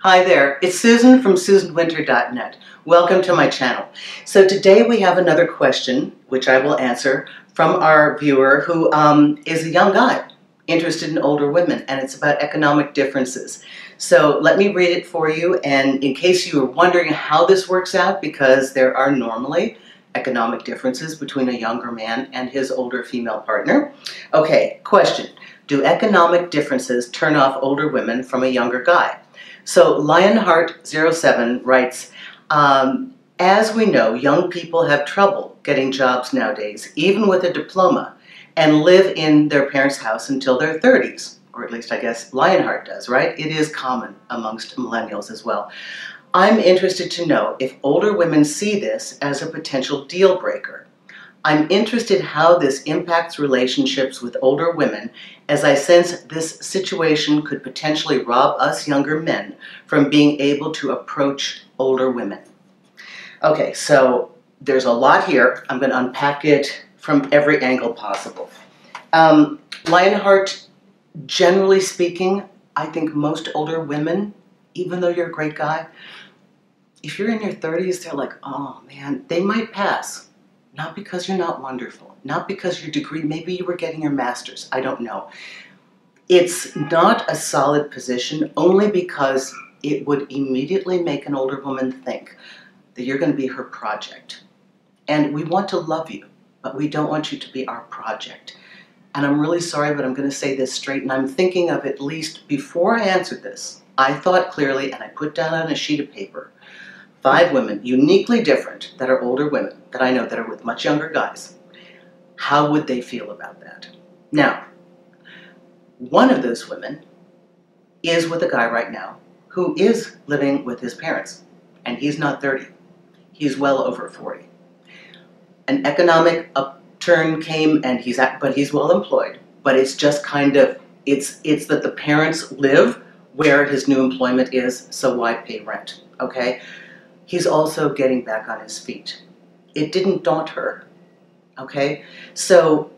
Hi there, it's Susan from SusanWinter.net. Welcome to my channel. So today we have another question, which I will answer, from our viewer who is a young guy interested in older women, and it's about economic differences. So let me read it for you, and in case you are wondering how this works out, because there are normally economic differences between a younger man and his older female partner. Okay, question. Do economic differences turn off older women from a younger guy? So Lionheart07 writes, as we know, young people have trouble getting jobs nowadays, even with a diploma, and live in their parents' house until their 30s, or at least I guess Lionheart does, right? It is common amongst millennials as well. I'm interested to know if older women see this as a potential deal breaker. I'm interested how this impacts relationships with older women, as I sense this situation could potentially rob us younger men from being able to approach older women. Okay, so there's a lot here. I'm going to unpack it from every angle possible. Lionheart, generally speaking, I think most older women, even though you're a great guy, if you're in your 30s, they're like, oh man, they might pass. Not because you're not wonderful, not because your degree, maybe you were getting your master's, I don't know. It's not a solid position only because it would immediately make an older woman think that you're going to be her project. And we want to love you, but we don't want you to be our project. And I'm really sorry, but I'm going to say this straight, and I'm thinking of at least before I answered this, I thought clearly and I put down on a sheet of paper 5 women, uniquely different, that are older women, that I know that are with much younger guys. How would they feel about that? Now, one of those women is with a guy right now who is living with his parents, and he's not 30. He's well over 40. An economic upturn came, and but he's well employed. But it's just kind of, it's that the parents live where his new employment is, so why pay rent, okay? He's also getting back on his feet. It didn't daunt her, okay? So,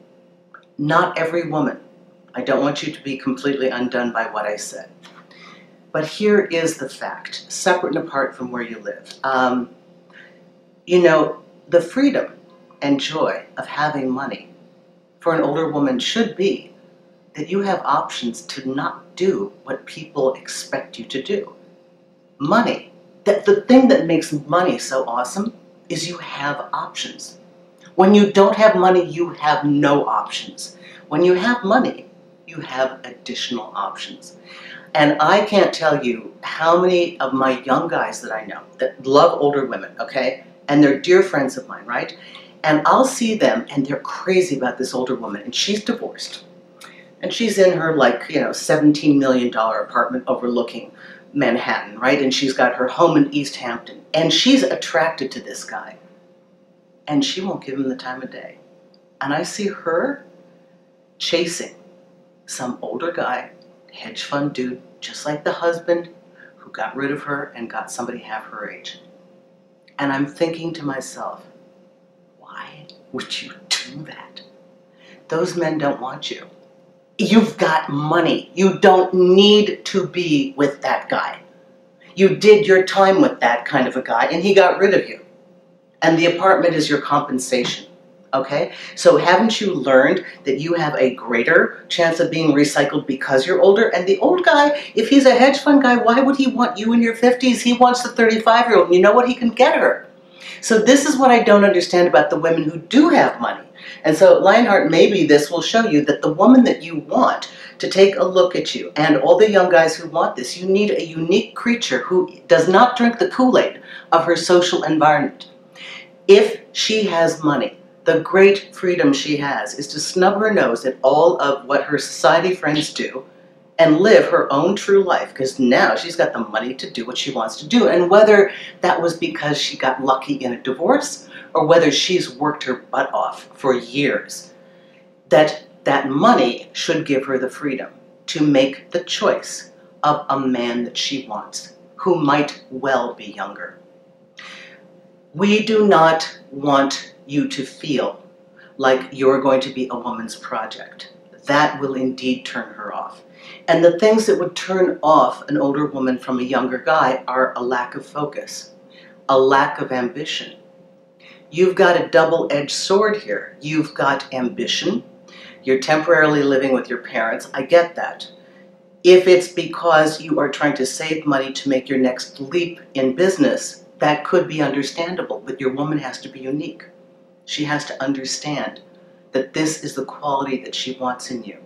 not every woman. I don't want you to be completely undone by what I said. But here is the fact, separate and apart from where you live. You know, the freedom and joy of having money for an older woman should be that you have options to not do what people expect you to do. Money. The thing that makes money so awesome is you have options. When you don't have money, you have no options. When you have money, you have additional options. And I can't tell you how many of my young guys that I know that love older women, okay? And they're dear friends of mine, right? And I'll see them and they're crazy about this older woman, and she's divorced. And she's in her, like, you know, $17 million apartment overlooking Manhattan, right? And she's got her home in East Hampton. And she's attracted to this guy. And she won't give him the time of day. And I see her chasing some older guy, hedge fund dude, just like the husband who got rid of her and got somebody half her age. And I'm thinking to myself, why would you do that? Those men don't want you. You've got money. You don't need to be with that guy. You did your time with that kind of a guy, and he got rid of you. And the apartment is your compensation, okay? So haven't you learned that you have a greater chance of being recycled because you're older? And the old guy, if he's a hedge fund guy, why would he want you in your 50s? He wants the 35-year-old, and you know what? He can get her. So this is what I don't understand about the women who do have money. And so, Lionheart, maybe this will show you that the woman that you want to take a look at you, and all the young guys who want this, you need a unique creature who does not drink the Kool-Aid of her social environment. If she has money, the great freedom she has is to snub her nose at all of what her society friends do and live her own true life, because now she's got the money to do what she wants to do. And whether that was because she got lucky in a divorce or whether she's worked her butt off for years, that money should give her the freedom to make the choice of a man that she wants, who might well be younger. We do not want you to feel like you're going to be a woman's project. That will indeed turn her off. And the things that would turn off an older woman from a younger guy are a lack of focus, a lack of ambition. You've got a double-edged sword here. You've got ambition. You're temporarily living with your parents. I get that. If it's because you are trying to save money to make your next leap in business, that could be understandable, but your woman has to be unique. She has to understand that this is the quality that she wants in you.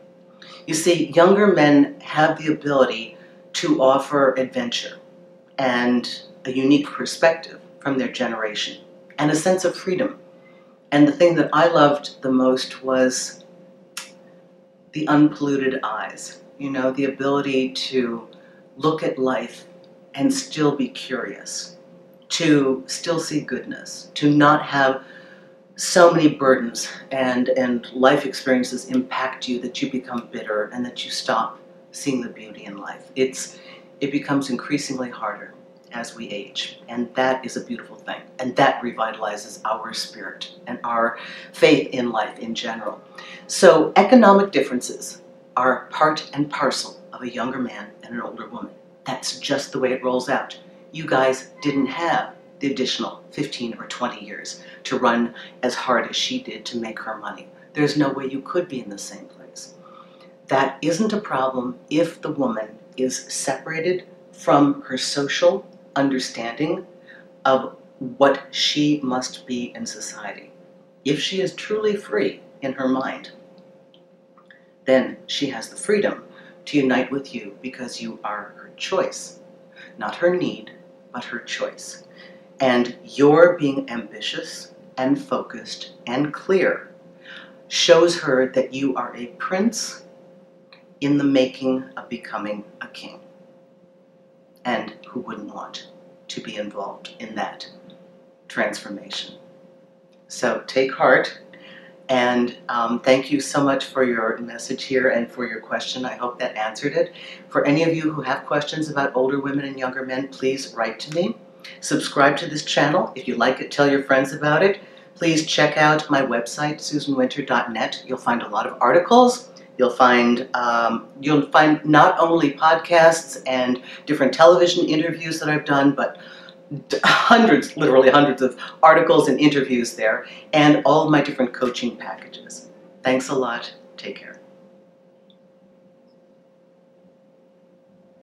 You see, younger men have the ability to offer adventure and a unique perspective from their generation and a sense of freedom. And the thing that I loved the most was the unpolluted eyes. You know, the ability to look at life and still be curious, to still see goodness, to not have so many burdens and life experiences impact you that you become bitter and that you stop seeing the beauty in life. It becomes increasingly harder as we age, and that is a beautiful thing, and that revitalizes our spirit and our faith in life in general. So economic differences are part and parcel of a younger man and an older woman. That's just the way it rolls out. You guys didn't have the additional 15 or 20 years to run as hard as she did to make her money. There's no way you could be in the same place. That isn't a problem if the woman is separated from her social understanding of what she must be in society. If she is truly free in her mind, then she has the freedom to unite with you because you are her choice. Not her need, but her choice. And your being ambitious and focused and clear shows her that you are a prince in the making of becoming a king. And who wouldn't want to be involved in that transformation? So take heart, and thank you so much for your message here and for your question. I hope that answered it. For any of you who have questions about older women and younger men, please write to me. Subscribe to this channel. If you like it, tell your friends about it. Please check out my website, susanwinter.net. You'll find a lot of articles. You'll find not only podcasts and different television interviews that I've done, but hundreds, literally hundreds of articles and interviews there, and all of my different coaching packages. Thanks a lot. Take care.